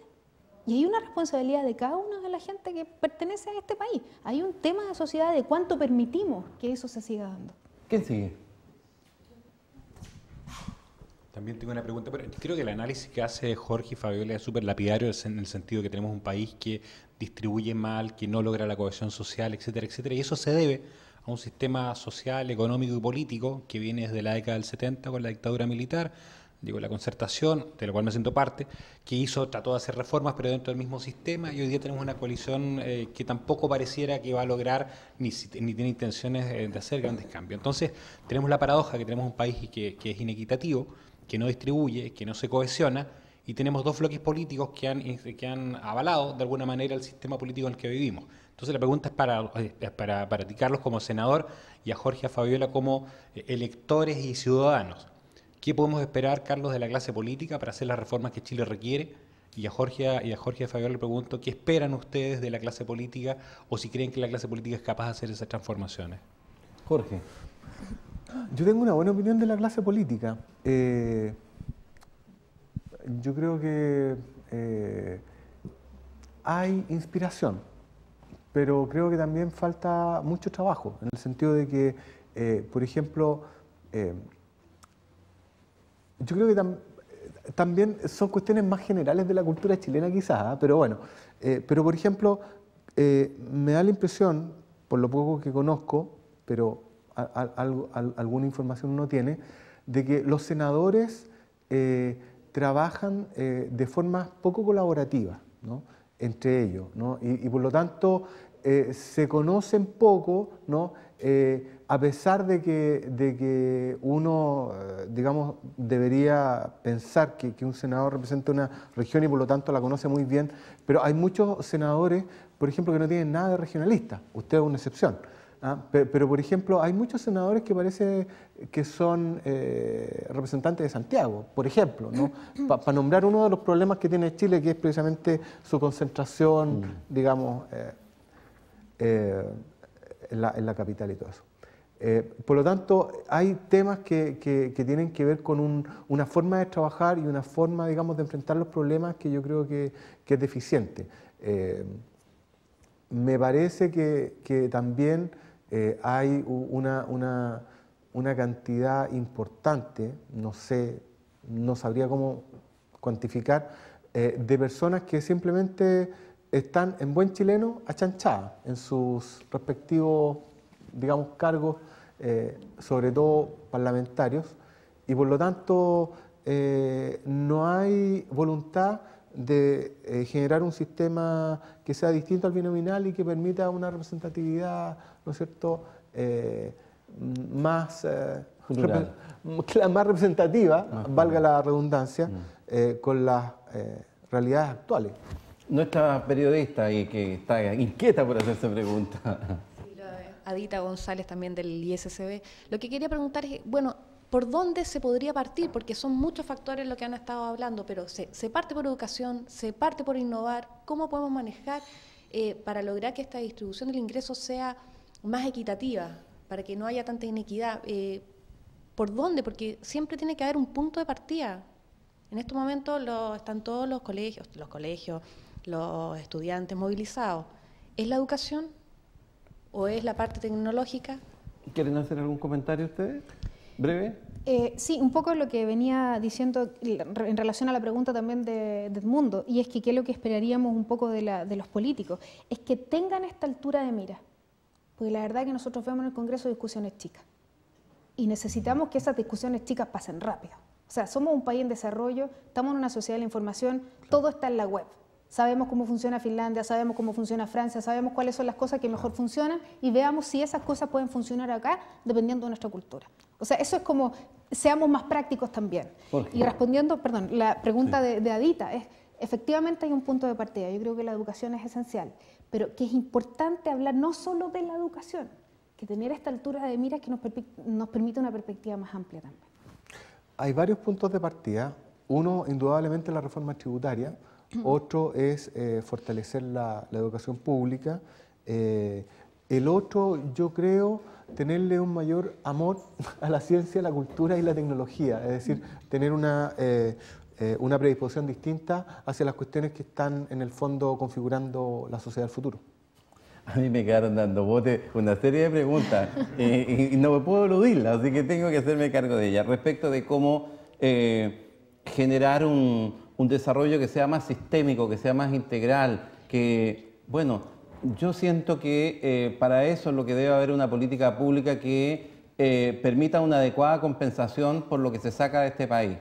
Y hay una responsabilidad de cada una de la gente que pertenece a este país. Hay un tema de sociedad de cuánto permitimos que eso se siga dando. ¿Quién sigue? También tengo una pregunta, pero creo que el análisis que hace Jorge y Fabiola es súper lapidario en el sentido que tenemos un país que distribuye mal, que no logra la cohesión social, etcétera, etcétera. Y eso se debe a un sistema social, económico y político que viene desde la década del 70 con la dictadura militar, digo, la concertación, de la cual me siento parte, que trató de hacer reformas, pero dentro del mismo sistema, y hoy día tenemos una coalición que tampoco pareciera que va a lograr, ni tiene intenciones de hacer grandes cambios. Entonces, tenemos la paradoja que tenemos un país que es inequitativo, que no distribuye, que no se cohesiona, y tenemos dos bloques políticos que han avalado de alguna manera el sistema político en el que vivimos. Entonces la pregunta es para ti, Carlos, como senador, y a Jorge y a Fabiola como electores y ciudadanos. ¿Qué podemos esperar, Carlos, de la clase política para hacer las reformas que Chile requiere? Y a Jorge y a Fabiola le pregunto, ¿qué esperan ustedes de la clase política o si creen que la clase política es capaz de hacer esas transformaciones? Jorge. Yo tengo una buena opinión de la clase política. Yo creo que hay inspiración, pero creo que también falta mucho trabajo, en el sentido de que, por ejemplo, yo creo que también son cuestiones más generales de la cultura chilena quizás, pero bueno, pero por ejemplo, me da la impresión, por lo poco que conozco, pero alguna información uno tiene, de que los senadores trabajan de forma poco colaborativa, ¿no?, entre ellos, ¿no? Y por lo tanto se conocen poco, ¿no?, a pesar de que uno, digamos, debería pensar que un senador representa una región y por lo tanto la conoce muy bien, pero hay muchos senadores, por ejemplo, que no tienen nada de regionalista. Usted es una excepción. Pero, por ejemplo, hay muchos senadores que parece que son representantes de Santiago, por ejemplo, ¿no? Para nombrar uno de los problemas que tiene Chile, que es precisamente su concentración, digamos, en la capital y todo eso. Por lo tanto, hay temas que tienen que ver con una forma de trabajar y una forma, digamos, de enfrentar los problemas que yo creo que es deficiente. Me parece que también hay una cantidad importante, no sabría cómo cuantificar, de personas que simplemente están en buen chileno achanchadas en sus respectivos, digamos, cargos, sobre todo parlamentarios, y por lo tanto no hay voluntad de generar un sistema que sea distinto al binominal y que permita una representatividad, ¿no es cierto?, más representativa, valga la redundancia, con las realidades actuales. Nuestra periodista y que está inquieta por hacerse preguntas. Adita González, también del ISCB. Lo que quería preguntar es, bueno, ¿por dónde se podría partir? Porque son muchos factores lo que han estado hablando, pero se parte por educación, se parte por innovar. ¿Cómo podemos manejar para lograr que esta distribución del ingreso sea más equitativa, para que no haya tanta inequidad? ¿Por dónde? Porque siempre tiene que haber un punto de partida. En estos momentos están todos los colegios, los estudiantes movilizados. ¿Es la educación o es la parte tecnológica? ¿Quieren hacer algún comentario ustedes? ¿Breve? Sí, un poco lo que venía diciendo en relación a la pregunta también de Edmundo, y es que qué es lo que esperaríamos un poco de los políticos, es que tengan esta altura de mira, porque la verdad es que nosotros vemos en el Congreso discusiones chicas, y necesitamos que esas discusiones chicas pasen rápido. O sea, somos un país en desarrollo, estamos en una sociedad de la información, todo está en la web. Sabemos cómo funciona Finlandia, sabemos cómo funciona Francia, sabemos cuáles son las cosas que mejor funcionan y veamos si esas cosas pueden funcionar acá dependiendo de nuestra cultura. O sea, eso es como, seamos más prácticos también. Jorge. Y respondiendo, perdón, la pregunta de Adita, es, efectivamente hay un punto de partida, yo creo que la educación es esencial, pero que es importante hablar no solo de la educación, que tener esta altura de miras que nos permite una perspectiva más amplia también. Hay varios puntos de partida. Uno, indudablemente, la reforma tributaria. Otro es fortalecer la educación pública. El otro, yo creo, tenerle un mayor amor a la ciencia, la cultura y la tecnología. Es decir, tener una predisposición distinta hacia las cuestiones que están, en el fondo, configurando la sociedad del futuro. A mí me quedaron dando bote una serie de preguntas y no me puedo eludirlas, así que tengo que hacerme cargo de ellas. Respecto de cómo generar un desarrollo que sea más sistémico, que sea más integral, que, bueno, yo siento que para eso lo que debe haber una política pública que permita una adecuada compensación por lo que se saca de este país,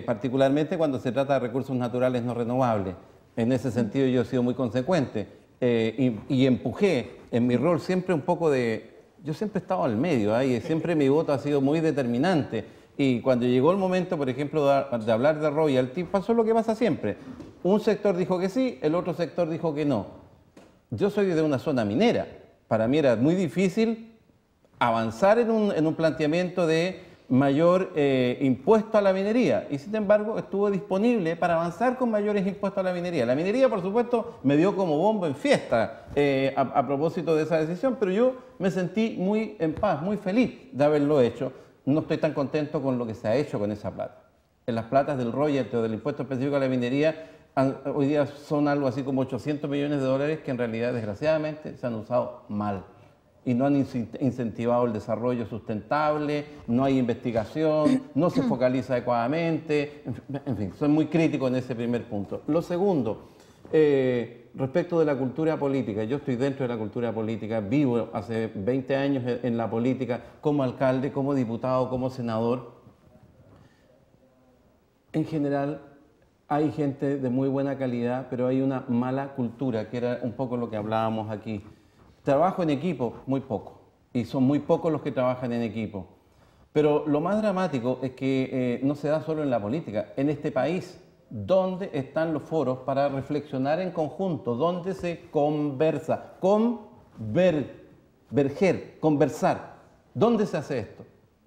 particularmente cuando se trata de recursos naturales no renovables. En ese sentido yo he sido muy consecuente. Y empujé en mi rol siempre un poco de... Yo siempre he estado al medio, y siempre mi voto ha sido muy determinante. Y cuando llegó el momento, por ejemplo, de hablar de royalty, pasó lo que pasa siempre. Un sector dijo que sí, el otro sector dijo que no. Yo soy de una zona minera. Para mí era muy difícil avanzar en un planteamiento de mayor impuesto a la minería y sin embargo estuvo disponible para avanzar con mayores impuestos a la minería. La minería, por supuesto, me dio como bombo en fiesta a propósito de esa decisión, pero yo me sentí muy en paz, muy feliz de haberlo hecho. No estoy tan contento con lo que se ha hecho con esa plata. En las platas del royalty o del impuesto específico a la minería hoy día son algo así como 800 millones de dólares que en realidad, desgraciadamente, se han usado mal. Y no han incentivado el desarrollo sustentable, no hay investigación, no se focaliza adecuadamente, en fin, soy muy crítico en ese primer punto. Lo segundo, respecto de la cultura política, yo estoy dentro de la cultura política, vivo hace 20 años en la política como alcalde, como diputado, como senador. En general hay gente de muy buena calidad, pero hay una mala cultura, que era un poco lo que hablábamos aquí. Trabajo en equipo, muy poco, y son muy pocos los que trabajan en equipo. Pero lo más dramático es que no se da solo en la política. En este país, ¿dónde están los foros para reflexionar en conjunto? ¿Dónde se conversa? Conversar. ¿Dónde se hace esto?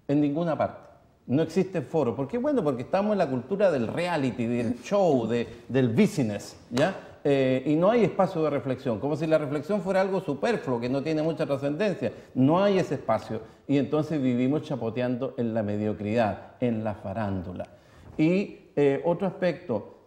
En ninguna parte. No existe foro. ¿Por qué? Bueno, porque estamos en la cultura del reality, del show, del business, ¿ya? Y no hay espacio de reflexión, como si la reflexión fuera algo superfluo, que no tiene mucha trascendencia. No hay ese espacio y entonces vivimos chapoteando en la mediocridad, en la farándula. Y otro aspecto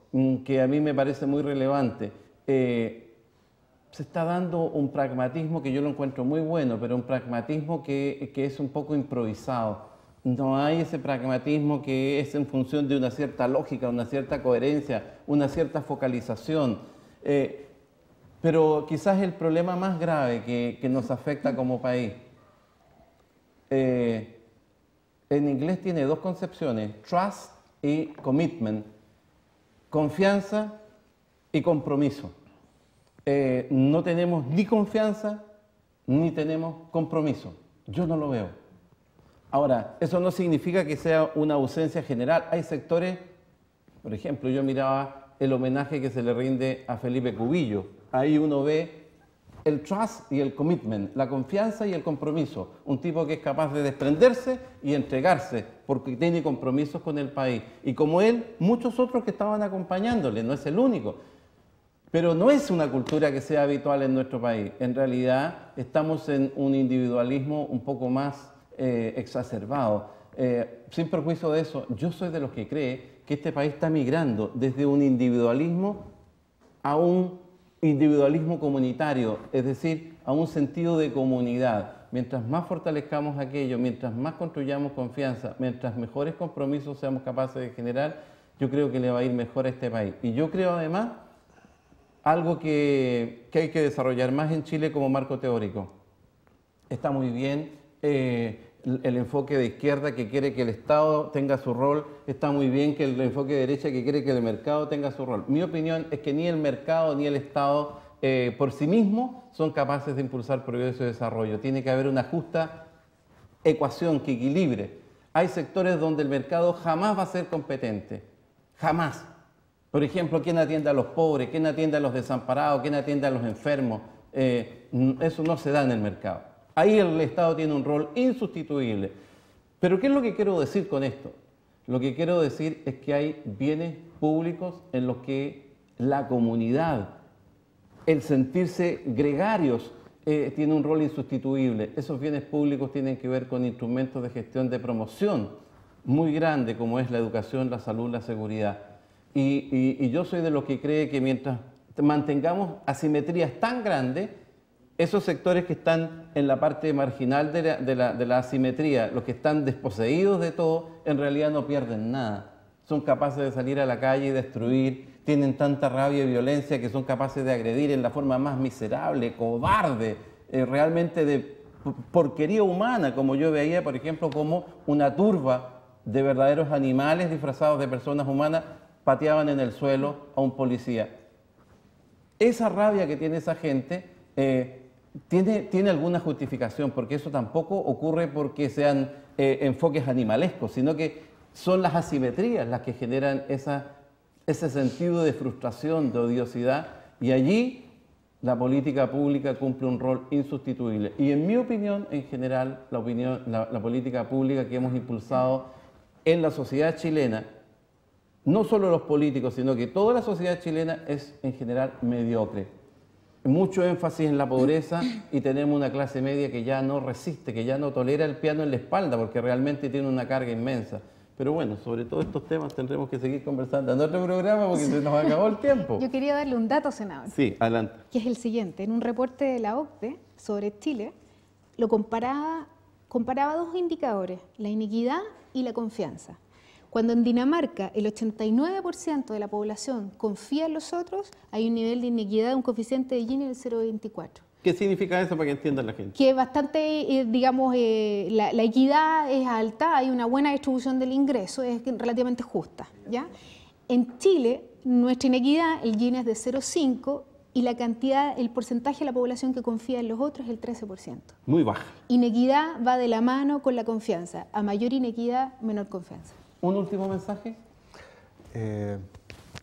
que a mí me parece muy relevante, se está dando un pragmatismo que yo lo encuentro muy bueno, pero un pragmatismo que es un poco improvisado. No hay ese pragmatismo que es en función de una cierta lógica, una cierta coherencia, una cierta focalización. Pero quizás el problema más grave que nos afecta como país, en inglés tiene dos concepciones, trust y commitment, confianza y compromiso. No tenemos ni confianza ni tenemos compromiso. Yo no lo veo. Ahora, eso no significa que sea una ausencia general. Hay sectores, por ejemplo, yo miraba el homenaje que se le rinde a Felipe Cubillo. Ahí uno ve el trust y el commitment, la confianza y el compromiso. Un tipo que es capaz de desprenderse y entregarse porque tiene compromisos con el país. Y como él, muchos otros que estaban acompañándole, no es el único. Pero no es una cultura que sea habitual en nuestro país. En realidad estamos en un individualismo un poco más exacerbado. Sin perjuicio de eso, yo soy de los que cree que este país está migrando desde un individualismo a un individualismo comunitario, es decir, a un sentido de comunidad. Mientras más fortalezcamos aquello, mientras más construyamos confianza, mientras mejores compromisos seamos capaces de generar, yo creo que le va a ir mejor a este país. Y yo creo además algo que hay que desarrollar más en Chile como marco teórico. Está muy bien el enfoque de izquierda que quiere que el Estado tenga su rol, está muy bien que el enfoque de derecha que quiere que el mercado tenga su rol. Mi opinión es que ni el mercado ni el Estado por sí mismos son capaces de impulsar progreso y desarrollo. Tiene que haber una justa ecuación que equilibre. Hay sectores donde el mercado jamás va a ser competente, jamás. Por ejemplo, ¿quién atiende a los pobres? ¿Quién atiende a los desamparados? ¿Quién atiende a los enfermos? Eso no se da en el mercado. Ahí el Estado tiene un rol insustituible. Pero ¿qué es lo que quiero decir con esto? Lo que quiero decir es que hay bienes públicos en los que la comunidad, el sentirse gregarios, tiene un rol insustituible. Esos bienes públicos tienen que ver con instrumentos de gestión de promoción muy grande, como es la educación, la salud, la seguridad. Y yo soy de los que cree que mientras mantengamos asimetrías tan grandes, esos sectores que están en la parte marginal de la asimetría, los que están desposeídos de todo, en realidad no pierden nada. Son capaces de salir a la calle y destruir, tienen tanta rabia y violencia que son capaces de agredir en la forma más miserable, cobarde, realmente de porquería humana, como yo veía, por ejemplo, como una turba de verdaderos animales disfrazados de personas humanas pateaban en el suelo a un policía. Esa rabia que tiene esa gente tiene alguna justificación, porque eso tampoco ocurre porque sean enfoques animalescos, sino que son las asimetrías las que generan ese sentido de frustración, de odiosidad, y allí la política pública cumple un rol insustituible. Y en mi opinión, en general, la política pública que hemos impulsado en la sociedad chilena, no solo los políticos, sino que toda la sociedad chilena es en general mediocre. Mucho énfasis en la pobreza y tenemos una clase media que ya no resiste, que ya no tolera el piano en la espalda porque realmente tiene una carga inmensa. Pero bueno, sobre todos estos temas tendremos que seguir conversando en otro programa porque se nos acabó el tiempo. Yo quería darle un dato, senador. Sí, adelante. Que es el siguiente. En un reporte de la OCDE sobre Chile, lo comparaba dos indicadores, la inequidad y la confianza. Cuando en Dinamarca el 89% de la población confía en los otros, hay un nivel de inequidad, un coeficiente de Gini del 0,24. ¿Qué significa eso para que entienda la gente? Que bastante, la equidad es alta, hay una buena distribución del ingreso, es relativamente justa, ¿ya? En Chile, nuestra inequidad, el Gini es de 0,5 y la cantidad, el porcentaje de la población que confía en los otros es el 13%. Muy baja. Inequidad va de la mano con la confianza. A mayor inequidad, menor confianza. ¿Un último mensaje?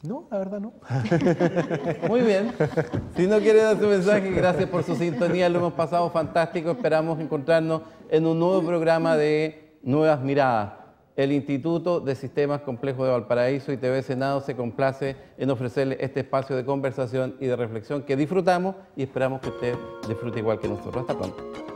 No, la verdad no. Muy bien. Si no quiere dar su mensaje, gracias por su sintonía. Lo hemos pasado fantástico. Esperamos encontrarnos en un nuevo programa de Nuevas Miradas. El Instituto de Sistemas Complejos de Valparaíso y TV Senado se complace en ofrecerle este espacio de conversación y de reflexión que disfrutamos y esperamos que usted disfrute igual que nosotros. Hasta pronto.